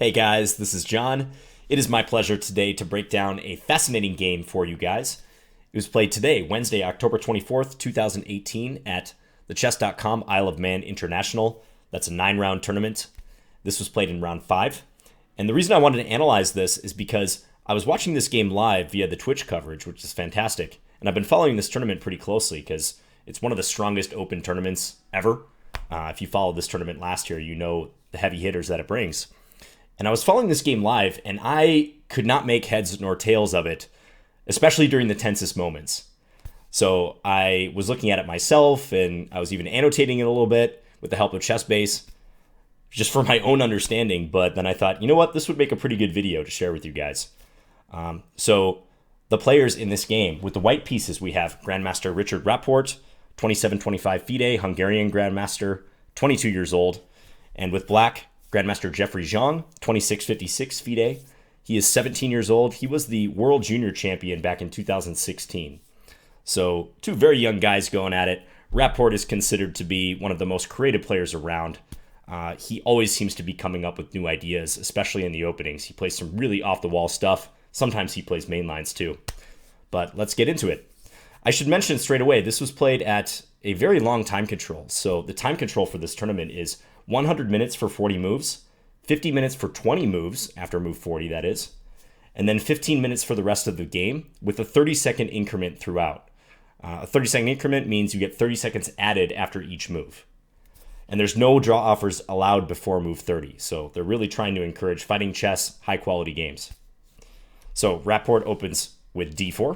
Hey guys, this is John. It is my pleasure today to break down a fascinating game for you guys. It was played today, Wednesday, October 24th, 2018 at the chess.com Isle of Man International. That's a 9-round tournament. This was played in round 5. And the reason I wanted to analyze this is because I was watching this game live via the Twitch coverage, which is fantastic. And I've been following this tournament pretty closely because it's one of the strongest open tournaments ever. If you followed this tournament last year, you know the heavy hitters that it brings. And I was following this game live, and I could not make heads nor tails of it, especially during the tensest moments. So I was looking at it myself, and I was even annotating it a little bit with the help of ChessBase, just for my own understanding. But then I thought, you know what, this would make a pretty good video to share with you guys. So the players in this game, with the white pieces, we have Grandmaster Richard Rapport, 27-25 FIDE, Hungarian Grandmaster, 22 years old. And with black, Grandmaster Jeffery Xiong, 26-56 FIDE. He is 17 years old. He was the World Junior Champion back in 2016. So two very young guys going at it. Rapport is considered to be one of the most creative players around. He always seems to be coming up with new ideas, especially in the openings. He plays some really off-the-wall stuff. Sometimes he plays main lines too. But let's get into it. I should mention straight away, this was played at a very long time control. So the time control for this tournament is 100 minutes for 40 moves, 50 minutes for 20 moves, after move 40 that is, and then 15 minutes for the rest of the game with a 30-second increment throughout. A 30-second increment means you get 30 seconds added after each move. And there's no draw offers allowed before move 30, so they're really trying to encourage fighting chess, high-quality games. So Rapport opens with d4.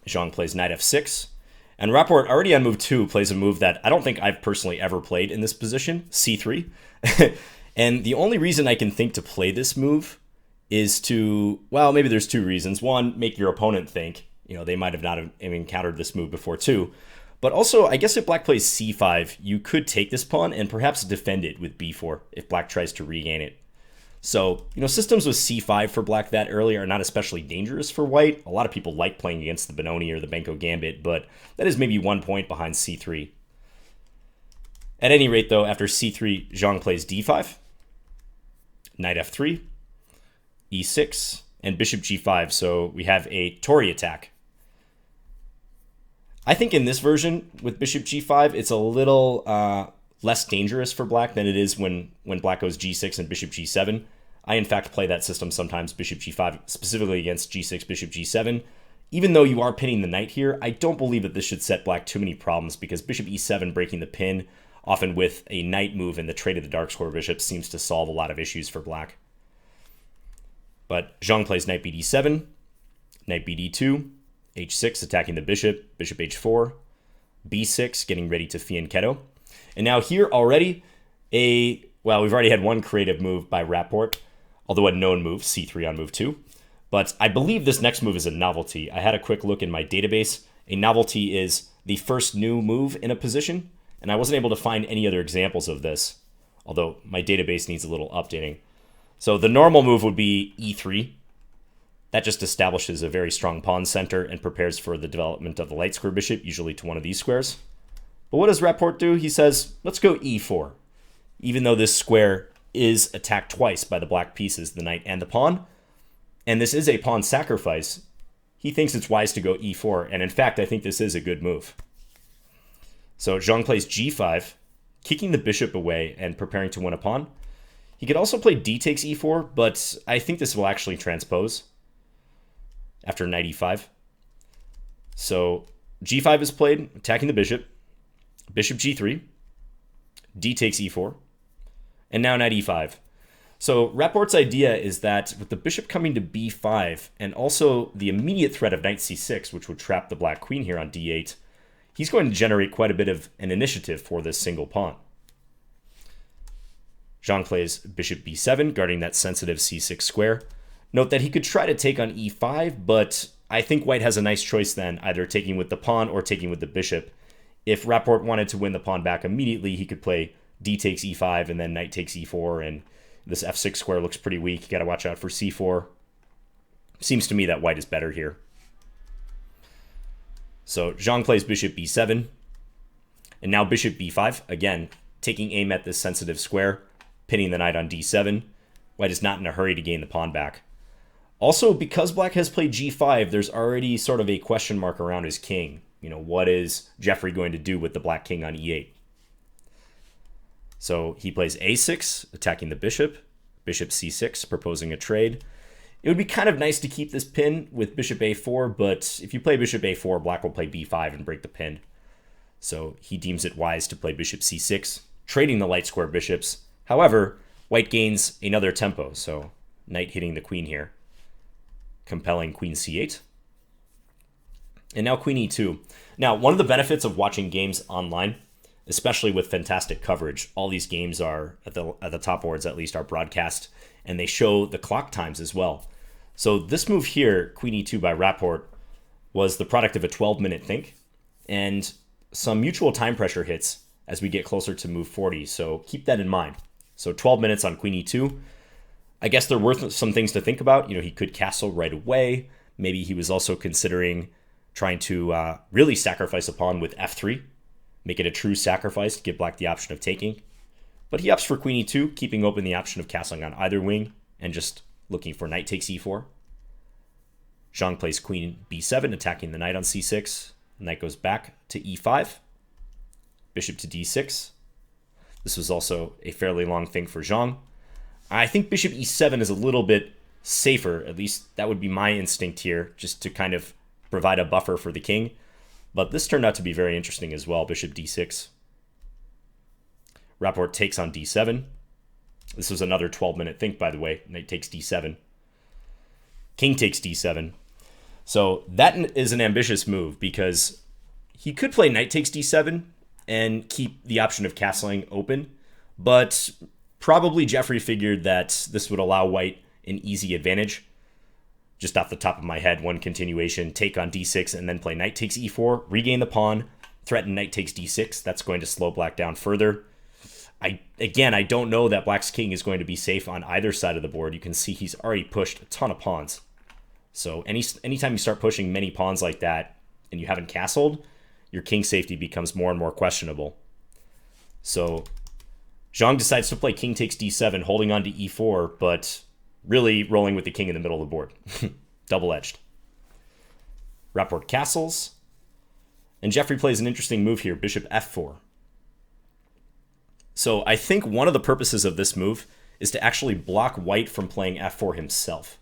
Xiong plays knight f6. And Rapport, already on move 2, plays a move that I don't think I've personally ever played in this position, c3. And the only reason I can think to play this move is to, well, maybe there's two reasons. One, make your opponent think, they might have not have encountered this move before too. But also, I guess if black plays c5, you could take this pawn and perhaps defend it with b4 if black tries to regain it. So, systems with c5 for black that early are not especially dangerous for white. A lot of people like playing against the Benoni or the Benko Gambit, but that is maybe 1 point behind c3. At any rate, though, after c3, Xiong plays d5, knight f3, e6, and bishop g5, so we have a Tory attack. I think in this version, with bishop g5, it's a little less dangerous for black than it is when black goes g6 and bishop g7. I, in fact, play that system sometimes, bishop g5, specifically against g6, bishop g7. Even though you are pinning the knight here, I don't believe that this should set black too many problems because bishop e7 breaking the pin, often with a knight move and the trade of the dark square bishop, seems to solve a lot of issues for black. But Xiong plays knight bd7, knight bd2, h6 attacking the bishop, bishop h4, b6 getting ready to fianchetto. And now here already, we've already had one creative move by Rapport, although a known move, c3 on move 2. But I believe this next move is a novelty. I had a quick look in my database. A novelty is the first new move in a position, and I wasn't able to find any other examples of this, although my database needs a little updating. So the normal move would be e3. That just establishes a very strong pawn center and prepares for the development of the light square bishop, usually to one of these squares. But what does Rapport do? He says, let's go e4. Even though this square is attacked twice by the black pieces, the knight and the pawn, and this is a pawn sacrifice, he thinks it's wise to go e4. And in fact, I think this is a good move. So Xiong plays g5, kicking the bishop away and preparing to win a pawn. He could also play d takes e4, but I think this will actually transpose after knight e5. So g5 is played, attacking the bishop. Bishop g3, d takes e4, and now knight e5. So Rapport's idea is that with the bishop coming to b5, and also the immediate threat of knight c6, which would trap the black queen here on d8, he's going to generate quite a bit of an initiative for this single pawn. Xiong plays bishop b7, guarding that sensitive c6 square. Note that he could try to take on e5, but I think white has a nice choice then, either taking with the pawn or taking with the bishop. If Rapport wanted to win the pawn back immediately, he could play d takes e5 and then knight takes e4, and this f6 square looks pretty weak. You got to watch out for c4. Seems to me that white is better here. So Xiong plays bishop b7, and now bishop b5, again, taking aim at this sensitive square, pinning the knight on d7. White is not in a hurry to gain the pawn back. Also, because black has played g5, there's already sort of a question mark around his king. You know, what is Jeffery going to do with the black king on e8? So he plays a6, attacking the bishop, bishop c6, proposing a trade. It would be kind of nice to keep this pin with bishop a4, but if you play bishop a4, black will play b5 and break the pin. So he deems it wise to play bishop c6, trading the light square bishops. However, white gains another tempo, so knight hitting the queen here, compelling queen c8. And now queen e2. Now, one of the benefits of watching games online, especially with fantastic coverage, all these games are, at the top boards at least, are broadcast, and they show the clock times as well. So this move here, queen e2 by Rapport, was the product of a 12-minute think, and some mutual time pressure hits as we get closer to move 40, so keep that in mind. So 12 minutes on queen e2. I guess they're worth some things to think about. You know, he could castle right away. Maybe he was also considering trying to really sacrifice a pawn with f3, make it a true sacrifice to give black the option of taking. But he opts for queen e2, keeping open the option of castling on either wing and just looking for knight takes e4. Xiong plays queen b7, attacking the knight on c6. Knight goes back to e5, bishop to d6. This was also a fairly long thing for Xiong. I think bishop e7 is a little bit safer, at least that would be my instinct here, just to kind of provide a buffer for the king. But this turned out to be very interesting as well, bishop d6. Rapport takes on d7. This was another 12-minute think, by the way. Knight takes d7. King takes d7. So that is an ambitious move because he could play knight takes d7 and keep the option of castling open, but probably Jeffery figured that this would allow white an easy advantage. Just off the top of my head, one continuation, take on d6, and then play knight takes e4, regain the pawn, threaten knight takes d6. That's going to slow black down further. I don't know that black's king is going to be safe on either side of the board. You can see he's already pushed a ton of pawns. So anytime you start pushing many pawns like that and you haven't castled, your king safety becomes more and more questionable. So Xiong decides to play king takes d7, holding on to e4, but really rolling with the king in the middle of the board. Double-edged. Rapport castles. And Jeffery plays an interesting move here, bishop f4. So I think one of the purposes of this move is to actually block white from playing f4 himself.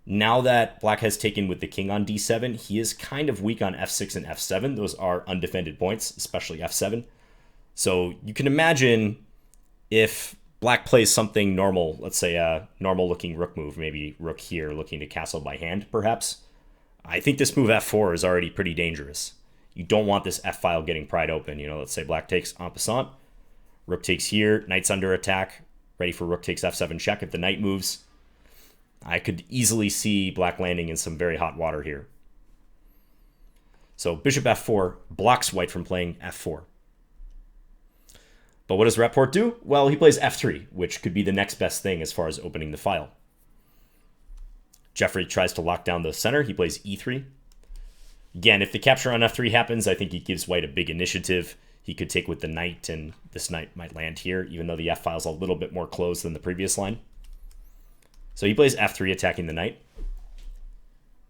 Now that black has taken with the king on d7, he is kind of weak on f6 and f7. Those are undefended points, especially f7. So you can imagine if black plays something normal, let's say a normal-looking rook move, maybe rook here looking to castle by hand, perhaps. I think this move f4 is already pretty dangerous. You don't want this f-file getting pried open. You know, let's say black takes en passant, rook takes here, knight's under attack, ready for rook takes f7 check if the knight moves. I could easily see black landing in some very hot water here. So bishop f4 blocks white from playing f4. But what does Rapport do? Well, he plays f3, which could be the next best thing as far as opening the file. Jeffery tries to lock down the center. He plays e3. Again, if the capture on f3 happens, I think it gives white a big initiative. He could take with the knight, and this knight might land here, even though the f-file's a little bit more closed than the previous line. So he plays f3, attacking the knight.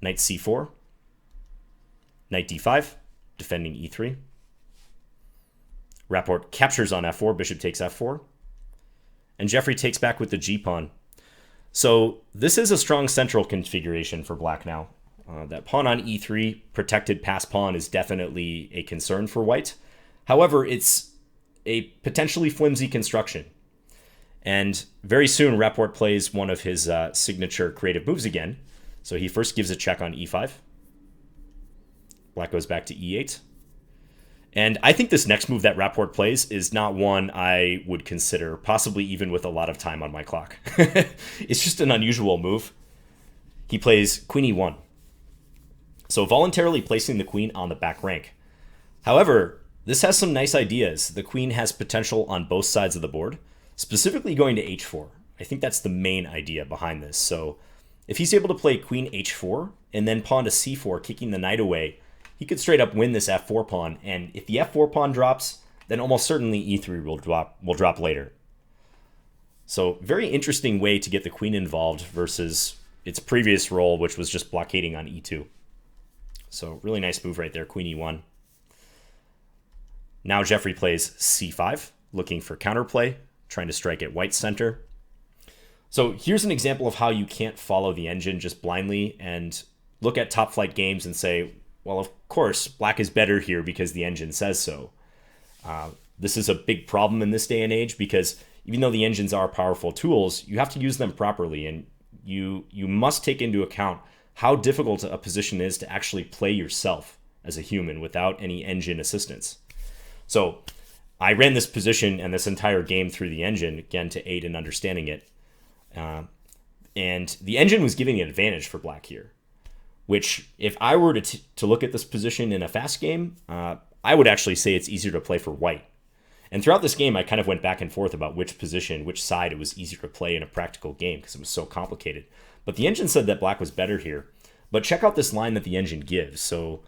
Knight c4. Knight d5, defending e3. Rapport captures on f4, bishop takes f4. And Jeffery takes back with the g-pawn. So this is a strong central configuration for black now. That pawn on e3, protected pass pawn, is definitely a concern for white. However, it's a potentially flimsy construction. And very soon, Rapport plays one of his signature creative moves again. So he first gives a check on e5. Black goes back to e8. And I think this next move that Rapport plays is not one I would consider, possibly even with a lot of time on my clock. It's just an unusual move. He plays queen e1. So voluntarily placing the queen on the back rank. However, this has some nice ideas. The queen has potential on both sides of the board, specifically going to h4. I think that's the main idea behind this. So if he's able to play queen h4 and then pawn to c4, kicking the knight away, he could straight up win this f4 pawn. And if the f4 pawn drops, then almost certainly e3 will drop later. So very interesting way to get the queen involved versus its previous role, which was just blockading on e2. So really nice move right there, queen e1. Now Jeffery plays c5, looking for counterplay, trying to strike at white's center. So here's an example of how you can't follow the engine just blindly and look at top flight games and say, well, of course, black is better here because the engine says so. This is a big problem in this day and age because even though the engines are powerful tools, you have to use them properly, and you must take into account how difficult a position is to actually play yourself as a human without any engine assistance. So I ran this position and this entire game through the engine, again, to aid in understanding it. And the engine was giving an advantage for black here, which if I were to look at this position in a fast game, I would actually say it's easier to play for white. And throughout this game, I kind of went back and forth about which position, which side it was easier to play in a practical game because it was so complicated. But the engine said that black was better here. But check out this line that the engine gives. So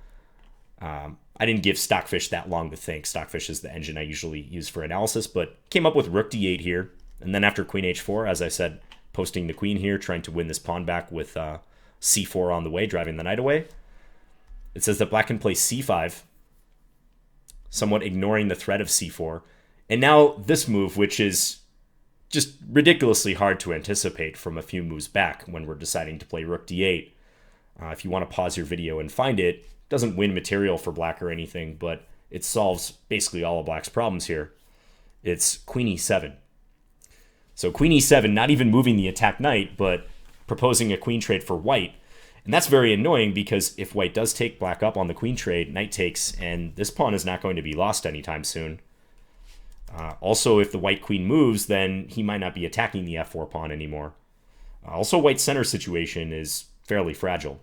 I didn't give Stockfish that long to think. Stockfish is the engine I usually use for analysis, but came up with rook d8 here. And then after queen h4, as I said, posting the queen here, trying to win this pawn back with c4 on the way, driving the knight away. It says that black can play c5, somewhat ignoring the threat of c4. And now this move, which is just ridiculously hard to anticipate from a few moves back when we're deciding to play rook d8. If you want to pause your video and find it, doesn't win material for black or anything, but it solves basically all of black's problems here. It's queen e7. So queen e7, not even moving the attack knight, but proposing a queen trade for white. And that's very annoying because if white does take black up on the queen trade, knight takes, and this pawn is not going to be lost anytime soon. Also, if the white queen moves, then he might not be attacking the f4 pawn anymore. Also, white's center situation is fairly fragile,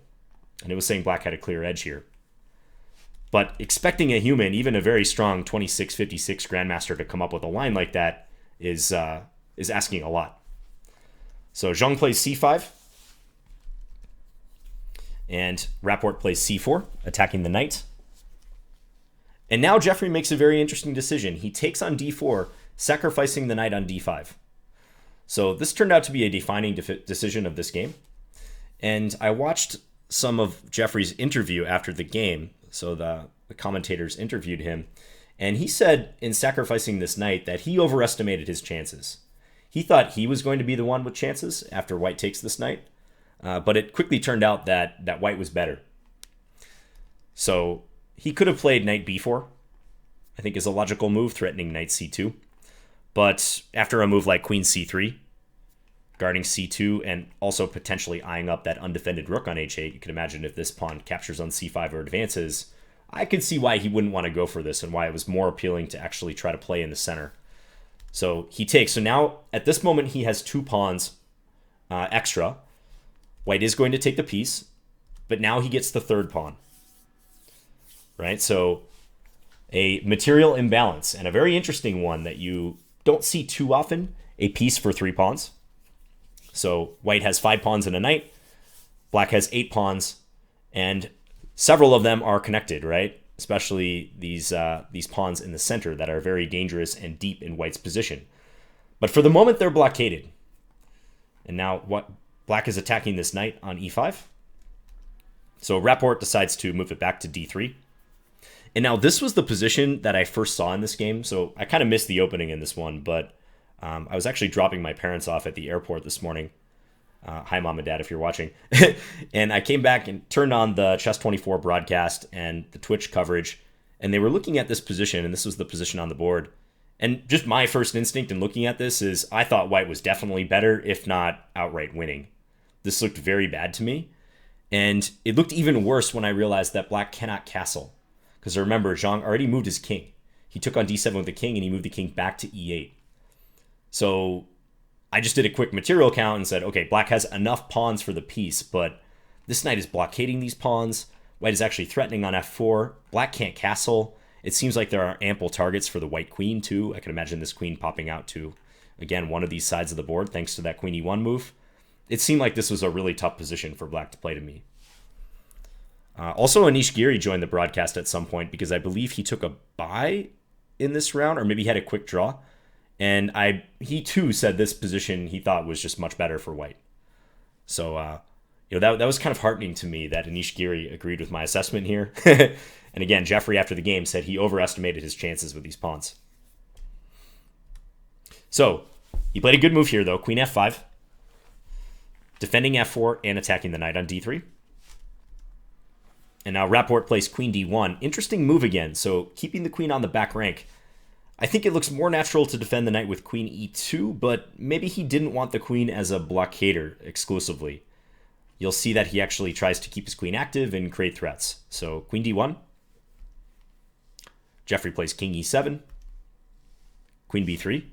and it was saying black had a clear edge here. But expecting a human, even a very strong 26-56 grandmaster, to come up with a line like that is asking a lot. So Xiong plays c5. And Rapport plays c4, attacking the knight. And now Jeffery makes a very interesting decision. He takes on d4, sacrificing the knight on d5. So this turned out to be a defining decision of this game. And I watched some of Jeffery's interview after the game. So the commentators interviewed him. And he said in sacrificing this knight that he overestimated his chances. He thought he was going to be the one with chances after white takes this knight. But it quickly turned out that white was better. So he could have played knight b4, I think is a logical move, threatening knight c2. But after a move like queen c3, guarding c2, and also potentially eyeing up that undefended rook on h8, you can imagine if this pawn captures on c5 or advances, I could see why he wouldn't want to go for this and why it was more appealing to actually try to play in the center. So he takes. So now, at this moment, he has two pawns extra. White is going to take the piece, but now he gets the third pawn, right? So a material imbalance, and a very interesting one that you don't see too often, a piece for 3 pawns. So white has 5 pawns and a knight, black has 8 pawns, and several of them are connected, right? Especially these pawns in the center that are very dangerous and deep in white's position. But for the moment, they're blockaded. And now what? Black is attacking this knight on e5. So Rapport decides to move it back to d3. And now this was the position that I first saw in this game. So I kind of missed the opening in this one, but I was actually dropping my parents off at the airport this morning. Hi, Mom and Dad, if you're watching. And I came back and turned on the Chess24 broadcast and the Twitch coverage. And they were looking at this position, and this was the position on the board. And just my first instinct in looking at this is I thought white was definitely better, if not outright winning. This looked very bad to me. And it looked even worse when I realized that black cannot castle. Because remember, Xiong already moved his king. He took on d7 with the king, and he moved the king back to e8. So I just did a quick material count and said, okay, black has enough pawns for the piece, but this knight is blockading these pawns. White is actually threatening on f4. Black can't castle. It seems like there are ample targets for the white queen, too. I can imagine this queen popping out to, again, one of these sides of the board, thanks to that queen e1 move. It seemed like this was a really tough position for black to play to me. Also, Anish Giri joined the broadcast at some point because I believe he took a bye in this round, or maybe he had a quick draw. And he too said this position he thought was just much better for white. So, that was kind of heartening to me that Anish Giri agreed with my assessment here. And again, Jeffrey after the game said he overestimated his chances with these pawns. So, he played a good move here though, queen f5. Defending f4 and attacking the knight on d3. And now Rapport plays queen d1. Interesting move again, so keeping the queen on the back rank. I think it looks more natural to defend the knight with queen e2, but maybe he didn't want the queen as a blockader exclusively. You'll see that he actually tries to keep his queen active and create threats. So queen d1. Jeffrey plays king e7. Queen b3.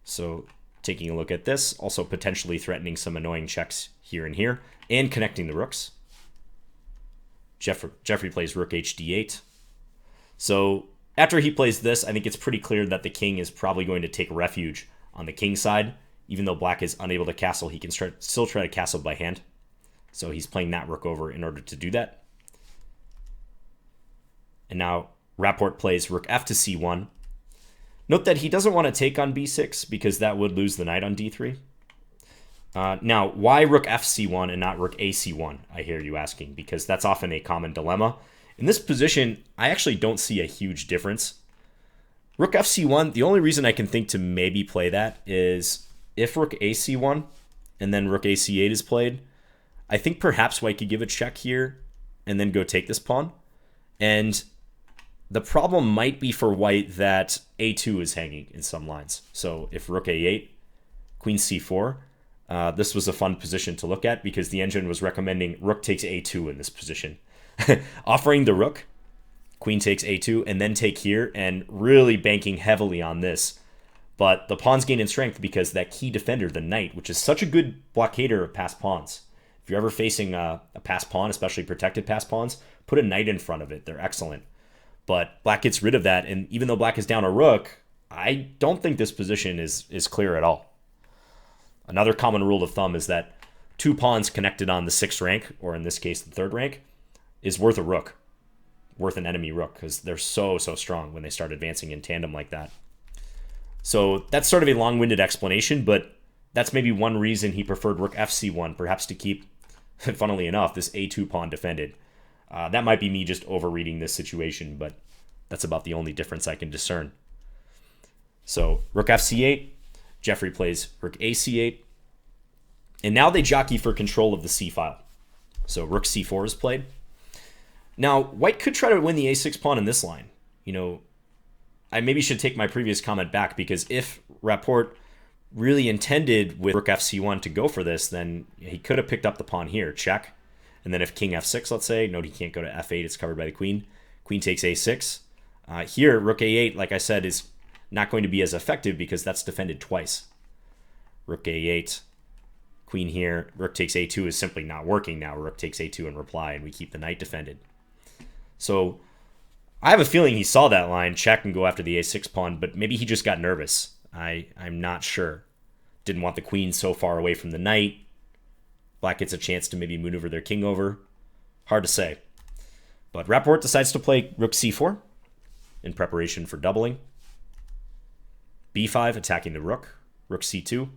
So taking a look at this, also potentially threatening some annoying checks here and here, and connecting the rooks. Jeffrey plays rook hd8. So after he plays this, I think it's pretty clear that the king is probably going to take refuge on the king side. Even though black is unable to castle, he can still try to castle by hand. So he's playing that rook over in order to do that. And now Rapport plays rook f to c1. Note that he doesn't want to take on b6 because that would lose the knight on d3. Now, why rook f c1 and not rook a c1, I hear you asking, because that's often a common dilemma. In this position, I actually don't see a huge difference. Rook f c1, the only reason I can think to maybe play that is if rook a c1 and then rook a c8 is played, I think perhaps white could give a check here and then go take this pawn. And the problem might be for white that a2 is hanging in some lines. So if rook a8, queen c4, this was a fun position to look at because the engine was recommending rook takes a2 in this position. Offering the rook, queen takes a2, and then take here, and really banking heavily on this. But the pawns gain in strength because that key defender, the knight, which is such a good blockader of passed pawns. If you're ever facing a passed pawn, especially protected passed pawns, put a knight in front of it. They're excellent. But black gets rid of that, and even though black is down a rook, I don't think this position is clear at all. Another common rule of thumb is that two pawns connected on the 6th rank, or in this case the 3rd rank, is worth a rook, worth an enemy rook, because they're so strong when they start advancing in tandem like that. So that's sort of a long-winded explanation, but that's maybe one reason he preferred rook fc1, perhaps to keep, funnily enough, this a2 pawn defended. That might be me just overreading this situation, but that's about the only difference I can discern. So rook fc8, Jeffrey plays rook ac8, and now they jockey for control of the c-file. So rook c4 is played. Now, white could try to win the a6 pawn in this line. I maybe should take my previous comment back, because if Rapport really intended with rook fc1 to go for this, then he could have picked up the pawn here, check. And then if king f6, let's say, note he can't go to f8, it's covered by the queen. Queen takes a6. Here, rook a8, like I said, is not going to be as effective because that's defended twice. Rook a8, queen here, rook takes a2 is simply not working now. Rook takes a2 in reply, and we keep the knight defended. So I have a feeling he saw that line, check and go after the a6 pawn, but maybe he just got nervous. I'm not sure. Didn't want the queen so far away from the knight. Black gets a chance to maybe maneuver their king over. Hard to say. But Rapport decides to play rook c4 in preparation for doubling. b5 attacking the rook. Rook c2.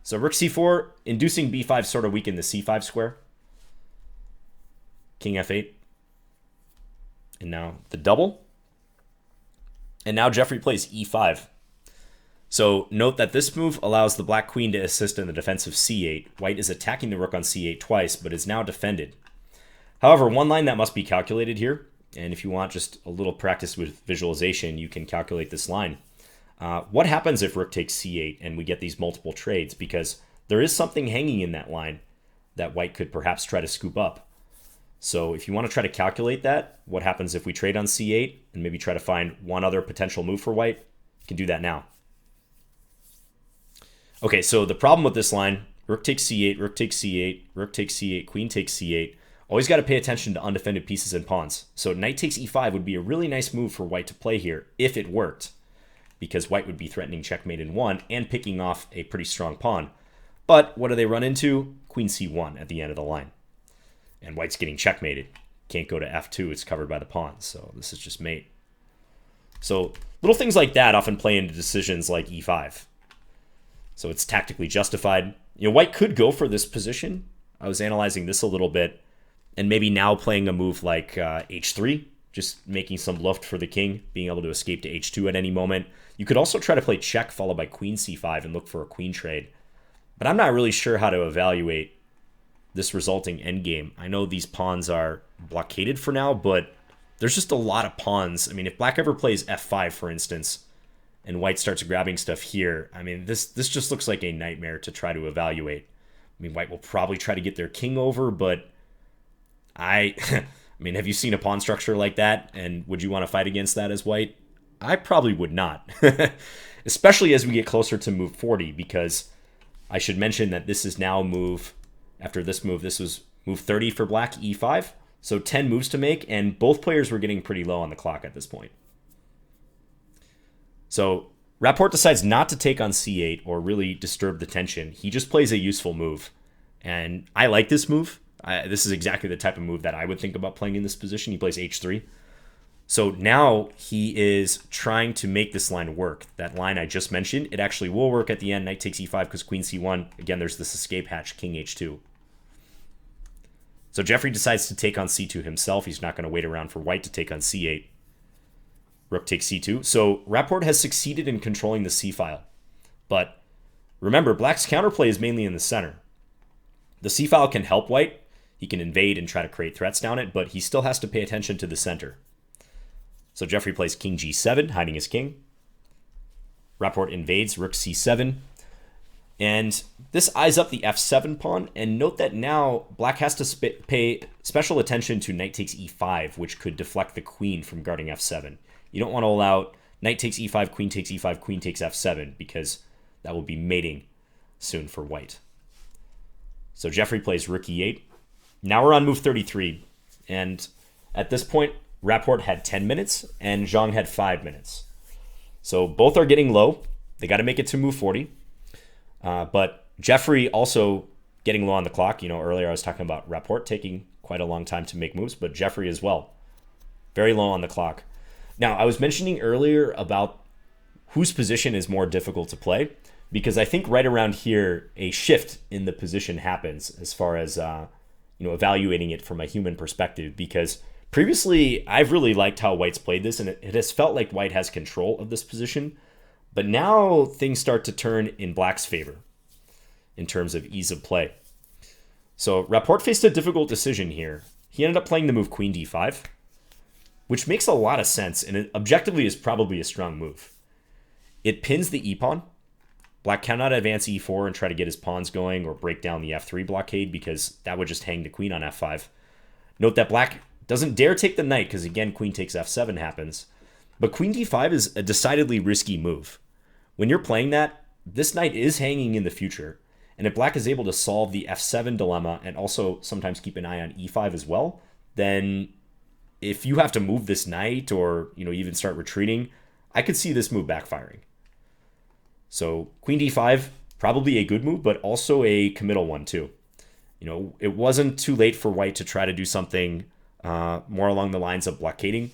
So rook c4, inducing b5 sort of weakened the c5 square. King f8. And now the double. And now Jeffrey plays e5. So note that this move allows the black queen to assist in the defense of c8. White is attacking the rook on c8 twice, but is now defended. However, one line that must be calculated here, and if you want just a little practice with visualization, you can calculate this line. What happens if rook takes c8 and we get these multiple trades? Because there is something hanging in that line that white could perhaps try to scoop up. So if you want to try to calculate that, what happens if we trade on c8 and maybe try to find one other potential move for white? You can do that now. Okay, so the problem with this line, rook takes c8, rook takes c8, rook takes c8, queen takes c8. Always got to pay attention to undefended pieces and pawns. So knight takes e5 would be a really nice move for white to play here if it worked, because white would be threatening checkmate in 1 and picking off a pretty strong pawn. But what do they run into? Queen c1 at the end of the line. And white's getting checkmated. Can't go to f2, it's covered by the pawns, so this is just mate. So little things like that often play into decisions like e5. So it's tactically justified. White could go for this position. I was analyzing this a little bit, and maybe now playing a move like h3, just making some luft for the king, being able to escape to h2 at any moment. You could also try to play check followed by queen c5 and look for a queen trade. But I'm not really sure how to evaluate this resulting endgame. I know these pawns are blockaded for now, but there's just a lot of pawns. I mean, if black ever plays f5, for instance, and white starts grabbing stuff here, I mean, this just looks like a nightmare to try to evaluate. I mean, white will probably try to get their king over, but I mean, have you seen a pawn structure like that? And would you want to fight against that as white? I probably would not, especially as we get closer to move 40, because I should mention that this is now move, after this move, this was move 30 for black, e5. So 10 moves to make, and both players were getting pretty low on the clock at this point. So Rapport decides not to take on c8 or really disturb the tension. He just plays a useful move. And I like this move. This is exactly the type of move that I would think about playing in this position. He plays h3. So now he is trying to make this line work. That line I just mentioned, it actually will work at the end. Knight takes e5 because queen c1. Again, there's this escape hatch, king h2. So Jeffery decides to take on c2 himself. He's not going to wait around for white to take on c8. Rook takes c2. So Rapport has succeeded in controlling the c-file. But remember, black's counterplay is mainly in the center. The c-file can help white. He can invade and try to create threats down it, but he still has to pay attention to the center. So Jeffery plays king g7, hiding his king. Rapport invades, rook c7. And this eyes up the f7 pawn, and note that now black has to pay special attention to knight takes e5, which could deflect the queen from guarding f7. You don't want to allow knight takes e5, queen takes f7, because that will be mating soon for white. So Jeffery plays rook e8. Now we're on move 33, and at this point, Rapport had 10 minutes, and Xiong had 5 minutes. So both are getting low. They got to make it to move 40. But Jeffery also getting low on the clock. Earlier I was talking about Rapport taking quite a long time to make moves, but Jeffery as well. Very low on the clock. Now, I was mentioning earlier about whose position is more difficult to play, because I think right around here, a shift in the position happens as far as, evaluating it from a human perspective, because previously I've really liked how white's played this, and it has felt like white has control of this position. But now things start to turn in black's favor in terms of ease of play. So Rapport faced a difficult decision here. He ended up playing the move queen d5, which makes a lot of sense, and it objectively is probably a strong move. It pins the e-pawn. Black cannot advance e4 and try to get his pawns going or break down the f3 blockade, because that would just hang the queen on f5. Note that black doesn't dare take the knight, because again, queen takes f7 happens. But queen d5 is a decidedly risky move. When you're playing that, this knight is hanging in the future. And if black is able to solve the f7 dilemma and also sometimes keep an eye on e5 as well, then if you have to move this knight or even start retreating, I could see this move backfiring. So queen d5, probably a good move, but also a committal one too. It wasn't too late for white to try to do something more along the lines of blockading.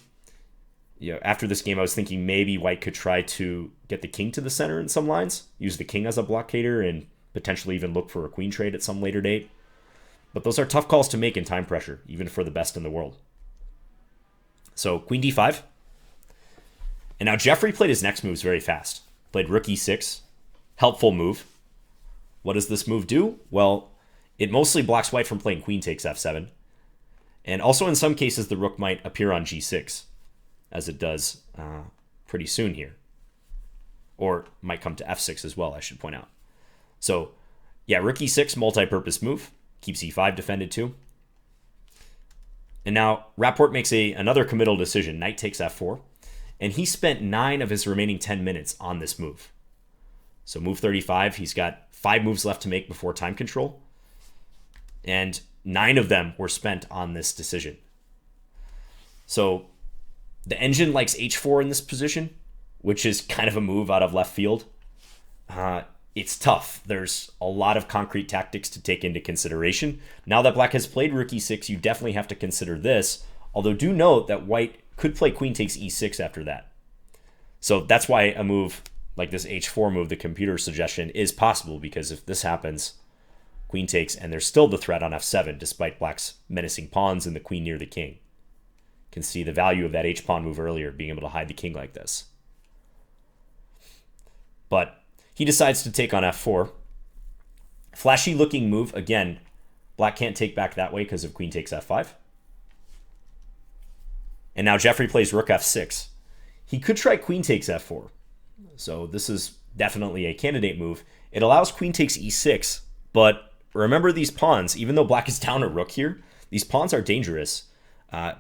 After this game, I was thinking maybe white could try to get the king to the center in some lines, use the king as a blockader, and potentially even look for a queen trade at some later date. But those are tough calls to make in time pressure, even for the best in the world. So queen d5. And now Jeffery played his next moves very fast. Played rook e6. Helpful move. What does this move do? Well, it mostly blocks white from playing queen takes f7. And also in some cases, the rook might appear on g6, as it does pretty soon here. Or might come to f6 as well, I should point out. So, yeah, rook e6, multi-purpose move. Keeps e5 defended too. And now Rapport makes another committal decision. Knight takes f4. And he spent 9 of his remaining 10 minutes on this move. So move 35, he's got 5 moves left to make before time control. And 9 of them were spent on this decision. So the engine likes h4 in this position, which is kind of a move out of left field. It's tough. There's a lot of concrete tactics to take into consideration. Now that black has played rook e6, you definitely have to consider this. Although do note that white could play queen takes e6 after that. So that's why a move like this h4 move, the computer suggestion, is possible, because if this happens, queen takes, and there's still the threat on f7, despite black's menacing pawns and the queen near the king. You can see the value of that h-pawn move earlier, being able to hide the king like this. But he decides to take on f4. Flashy looking move. Again, black can't take back that way because of queen takes f5. And now Jeffery plays rook f6. He could try queen takes f4. So this is definitely a candidate move. It allows queen takes e6, but remember these pawns, even though black is down a rook here, these pawns are dangerous.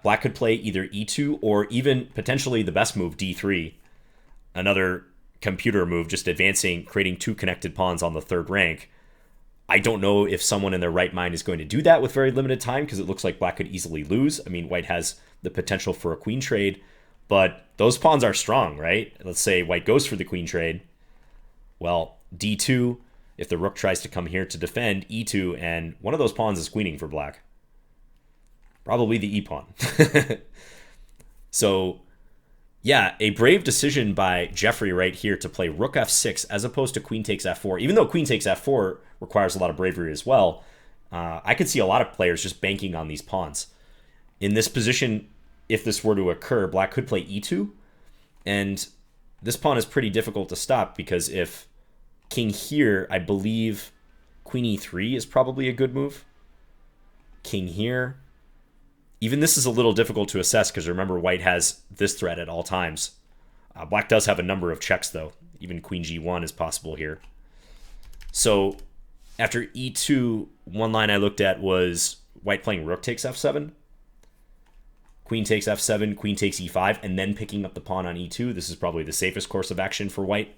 Black could play either e2 or even potentially the best move, d3. Another computer move, just advancing, creating two connected pawns on the third rank. I don't know if someone in their right mind is going to do that with very limited time, because it looks like black could easily lose. I mean, white has the potential for a queen trade, but those pawns are strong, right? Let's say white goes for the queen trade. Well, d2, if the rook tries to come here to defend, e2, and one of those pawns is queening for black. Probably the e-pawn. So, yeah, a brave decision by Jeffery right here to play rook f6 as opposed to queen takes f4. Even though queen takes f4 requires a lot of bravery as well, I could see a lot of players just banking on these pawns. In this position, if this were to occur, black could play e2, and this pawn is pretty difficult to stop, because if king here, I believe queen e3 is probably a good move. King here. Even this is a little difficult to assess, because remember, white has this threat at all times. Black does have a number of checks, though. Even queen g1 is possible here. So after e2, one line I looked at was white playing rook takes f7. Queen takes f7, queen takes e5, and then picking up the pawn on e2. This is probably the safest course of action for white.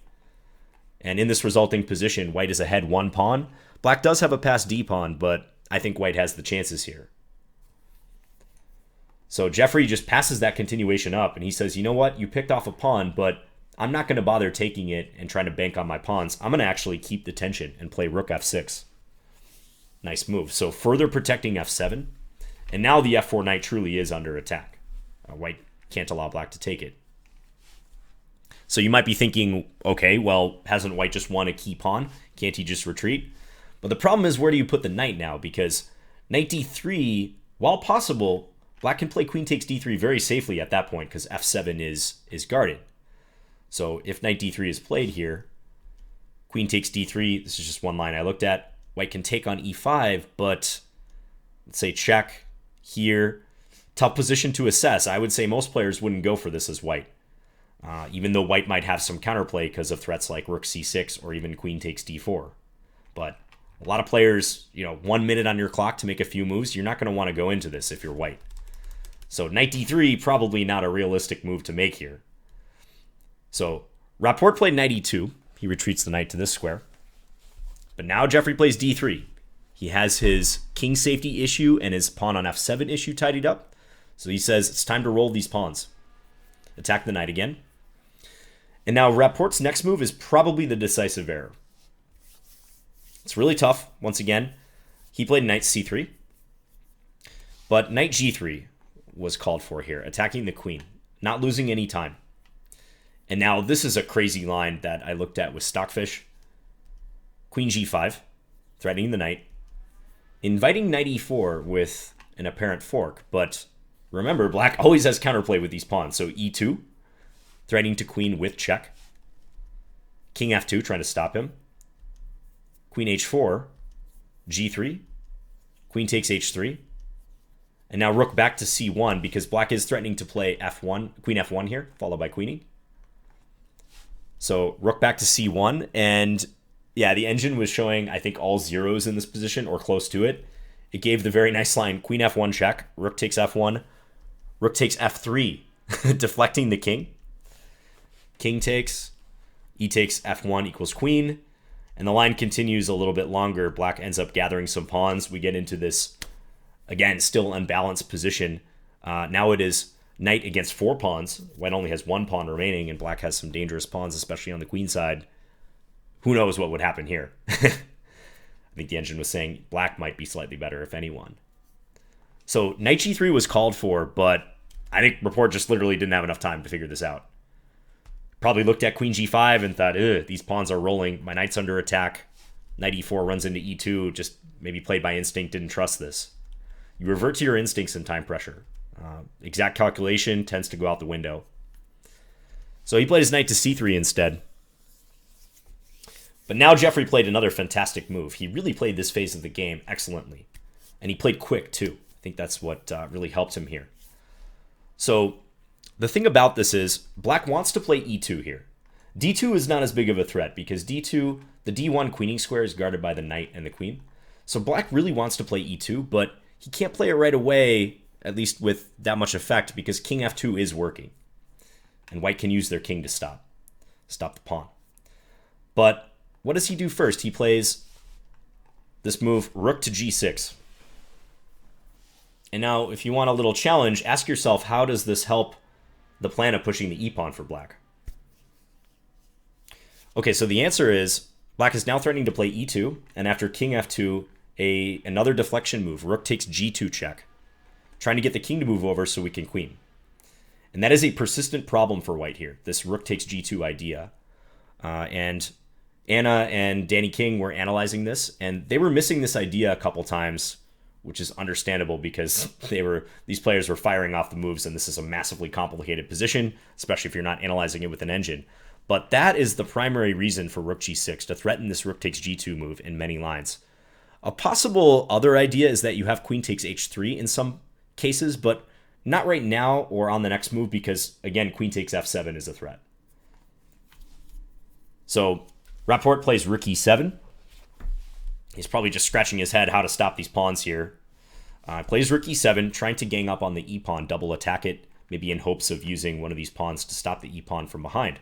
And in this resulting position, white is ahead one pawn. Black does have a passed d-pawn, but I think white has the chances here. So Jeffery just passes that continuation up, and he says, you know what? You picked off a pawn, but I'm not going to bother taking it and trying to bank on my pawns. I'm going to actually keep the tension and play rook f6. Nice move. So further protecting f7. And now the f4 knight truly is under attack. White can't allow black to take it. So you might be thinking, okay, well, hasn't white just won a key pawn? Can't he just retreat? But the problem is, where do you put the knight now? Because knight d3, while possible, black can play queen takes d3 very safely at that point, because f7 is guarded. So if knight d3 is played here, queen takes d3, this is just one line I looked at. White can take on e5, but let's say check here. Tough position to assess. I would say most players wouldn't go for this as white. Even though white might have some counterplay because of threats like rook c6 or even queen takes d4. But a lot of players, 1 minute on your clock to make a few moves, you're not going to want to go into this if you're white. So knight d3, probably not a realistic move to make here. So Rapport played knight e2. He retreats the knight to this square. But now Jeffery plays d3. He has his king safety issue and his pawn on f7 issue tidied up. So he says it's time to roll these pawns. Attack the knight again. And now Rapport's next move is probably the decisive error. It's really tough. Once again, he played knight c3. But knight g3 was called for here, attacking the queen, not losing any time. And now this is a crazy line that I looked at with Stockfish. Queen g5, threatening the knight. Inviting knight e4 with an apparent fork, but remember, black always has counterplay with these pawns. So e2, threatening to queen with check. King f2, trying to stop him. Queen h4, g3, queen takes h3. And now rook back to c1, because black is threatening to play f1, queen f1 here, followed by queening. So rook back to c1, and yeah, the engine was showing, I think, all zeros in this position, or close to it. It gave the very nice line, queen f1 check, rook takes f1, rook takes f3, deflecting the king. King takes, e takes f1 equals queen, and the line continues a little bit longer. Black ends up gathering some pawns. We get into this, again, still unbalanced position. Now it is knight against 4 pawns. White only has 1 pawn remaining, and black has some dangerous pawns, especially on the queen side. Who knows what would happen here? I think the engine was saying black might be slightly better, if anyone. So knight g3 was called for, but I think Rapport just literally didn't have enough time to figure this out. Probably looked at queen g5 and thought, ugh, these pawns are rolling. My knight's under attack. Knight e4 runs into e2. Just maybe played by instinct, didn't trust this. You revert to your instincts in time pressure. Exact calculation tends to go out the window. So he played his knight to c3 instead. But now Jeffery played another fantastic move. He really played this phase of the game excellently. And he played quick too. I think that's what really helped him here. So the thing about this is black wants to play e2 here. d2 is not as big of a threat because d2, the d1 queening square is guarded by the knight and the queen. So black really wants to play e2, but he can't play it right away, at least with that much effect, because king f2 is working. And white can use their king to stop the pawn. But what does he do first? He plays this move, rook to g6. And now, if you want a little challenge, ask yourself, how does this help the plan of pushing the e-pawn for black? Okay, so the answer is, black is now threatening to play e2, and after king f2, another deflection move, rook takes g2 check, trying to get the king to move over so we can queen. And that is a persistent problem for white here, this rook takes g2 idea. And Anna and Danny King were analyzing this, and they were missing this idea a couple times, which is understandable because these players were firing off the moves, and this is a massively complicated position, especially if you're not analyzing it with an engine. But that is the primary reason for rook g6, to threaten this rook takes g2 move in many lines. A possible other idea is that you have queen takes h3 in some cases, but not right now or on the next move because, again, queen takes f7 is a threat. So Rapport plays rook e7. He's probably just scratching his head how to stop these pawns here. Plays rook e7, trying to gang up on the e-pawn, double attack it, maybe in hopes of using one of these pawns to stop the e-pawn from behind.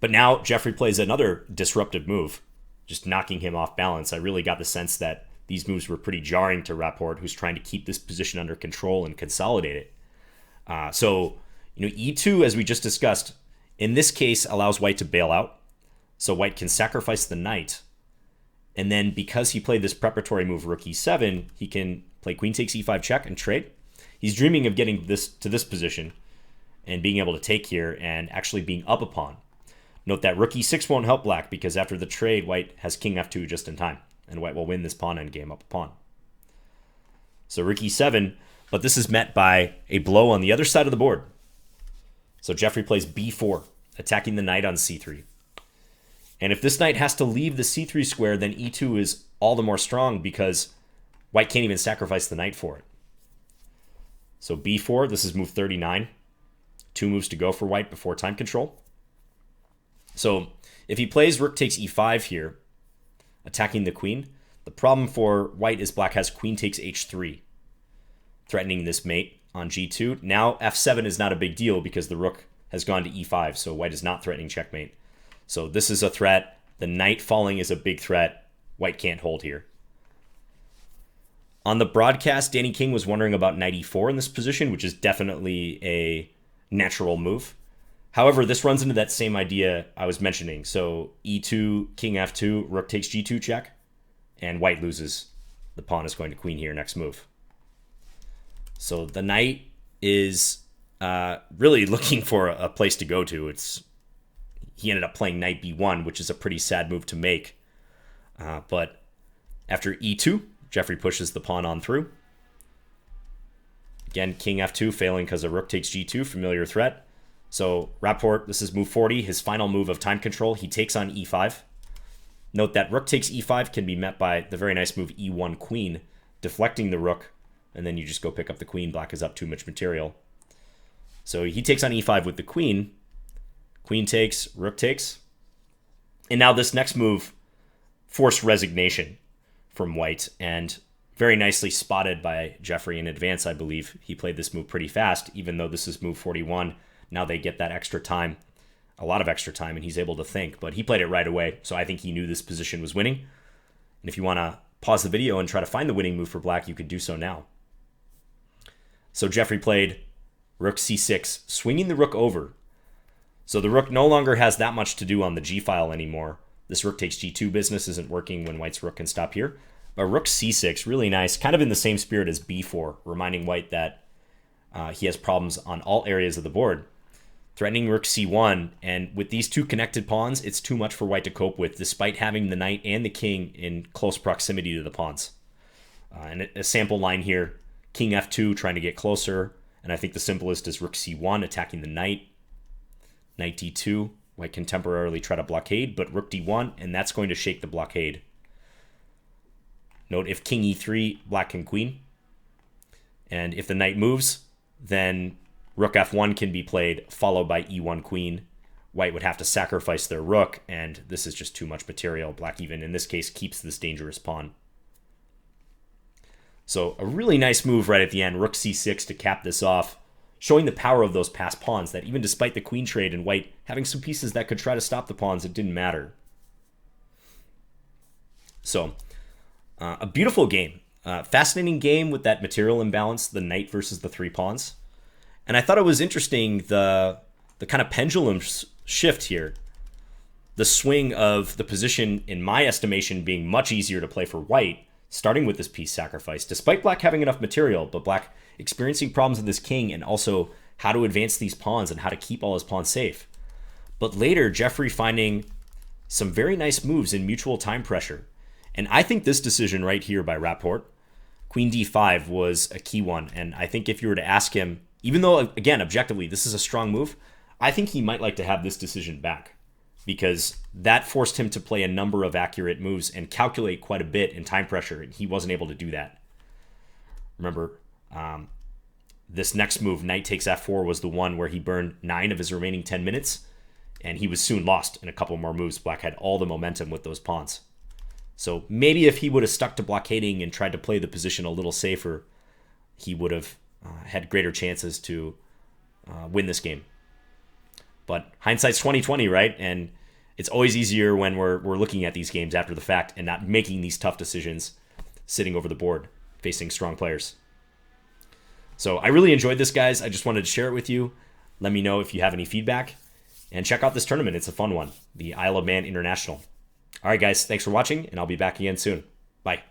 But now Jeffery plays another disruptive move, just knocking him off balance. I really got the sense that these moves were pretty jarring to Rapport, who's trying to keep this position under control and consolidate it. So e2, as we just discussed, in this case allows white to bail out. So white can sacrifice the knight. And then because he played this preparatory move, rook e7, he can play queen takes e5 check and trade. He's dreaming of getting this to this position and being able to take here and actually being up a pawn. Note that rook e6 won't help black because after the trade, white has king f2 just in time. And white will win this pawn endgame up a pawn. So rook e7, but this is met by a blow on the other side of the board. So Jeffery plays b4, attacking the knight on c3. And if this knight has to leave the c3 square, then e2 is all the more strong because white can't even sacrifice the knight for it. So b4, this is move 39. 2 moves to go for white before time control. So if he plays rook takes e5 here, attacking the queen, the problem for white is black has queen takes h3, threatening this mate on g2. Now f7 is not a big deal because the rook has gone to e5, so white is not threatening checkmate. So this is a threat. The knight falling is a big threat. White can't hold here. On the broadcast, Danny King was wondering about knight e4 in this position, which is definitely a natural move. However, this runs into that same idea I was mentioning. So e2, king f2, rook takes g2 check, and white loses. The pawn is going to queen here next move. So the knight is really looking for a place to go to. He ended up playing knight b1, which is a pretty sad move to make. But after e2, Jeffery pushes the pawn on through. Again, king f2 failing because of rook takes g2, familiar threat. So Rapport, this is move 40, his final move of time control. He takes on e5. Note that rook takes e5 can be met by the very nice move e1 queen, deflecting the rook, and then you just go pick up the queen. Black is up too much material. So he takes on e5 with the queen. Queen takes, rook takes. And now this next move forced resignation from white, and very nicely spotted by Jeffery in advance, I believe. He played this move pretty fast, even though this is move 41. Now they get that extra time, a lot of extra time, and he's able to think. But he played it right away, so I think he knew this position was winning. And if you want to pause the video and try to find the winning move for black, you could do so now. So Jeffery played rook c6, swinging the rook over. So the rook no longer has that much to do on the g-file anymore. This rook takes g2 business isn't working when white's rook can stop here. But rook c6, really nice, kind of in the same spirit as b4, reminding white that he has problems on all areas of the board. threatening rook c1, and with these two connected pawns, it's too much for white to cope with, despite having the knight and the king in close proximity to the pawns. And a sample line here, king f2 trying to get closer, and I think the simplest is rook c1 attacking the knight. Knight d2, white can temporarily try to blockade, but rook d1, and that's going to shake the blockade. Note if king e3, black can queen. And if the knight moves, then rook f1 can be played, followed by e1 queen. White would have to sacrifice their rook, and this is just too much material. Black even, in this case, keeps this dangerous pawn. So a really nice move right at the end, rook c6 to cap this off, showing the power of those passed pawns, that even despite the queen trade and white having some pieces that could try to stop the pawns, it didn't matter. So, a beautiful game. Fascinating game with that material imbalance, the knight versus the three pawns. And I thought it was interesting, the kind of pendulum shift here. The swing of the position, in my estimation, being much easier to play for white, starting with this piece sacrifice, despite black having enough material, but black experiencing problems with this king and also how to advance these pawns and how to keep all his pawns safe. But later, Jeffery finding some very nice moves in mutual time pressure. And I think this decision right here by Rapport, queen d5, was a key one. And I think if you were to ask him, even though, again, objectively, this is a strong move, I think he might like to have this decision back, because that forced him to play a number of accurate moves and calculate quite a bit in time pressure, and he wasn't able to do that. Remember, this next move, knight takes f4, was the one where he burned 9 of his remaining 10 minutes, and he was soon lost in a couple more moves. Black had all the momentum with those pawns. So maybe if he would have stuck to blockading and tried to play the position a little safer, he would have had greater chances to win this game. But hindsight's 20/20, right? And it's always easier when we're looking at these games after the fact and not making these tough decisions sitting over the board, facing strong players. So I really enjoyed this, guys. I just wanted to share it with you. Let me know if you have any feedback. And check out this tournament. It's a fun one, the Isle of Man International. All right, guys. Thanks for watching, and I'll be back again soon. Bye.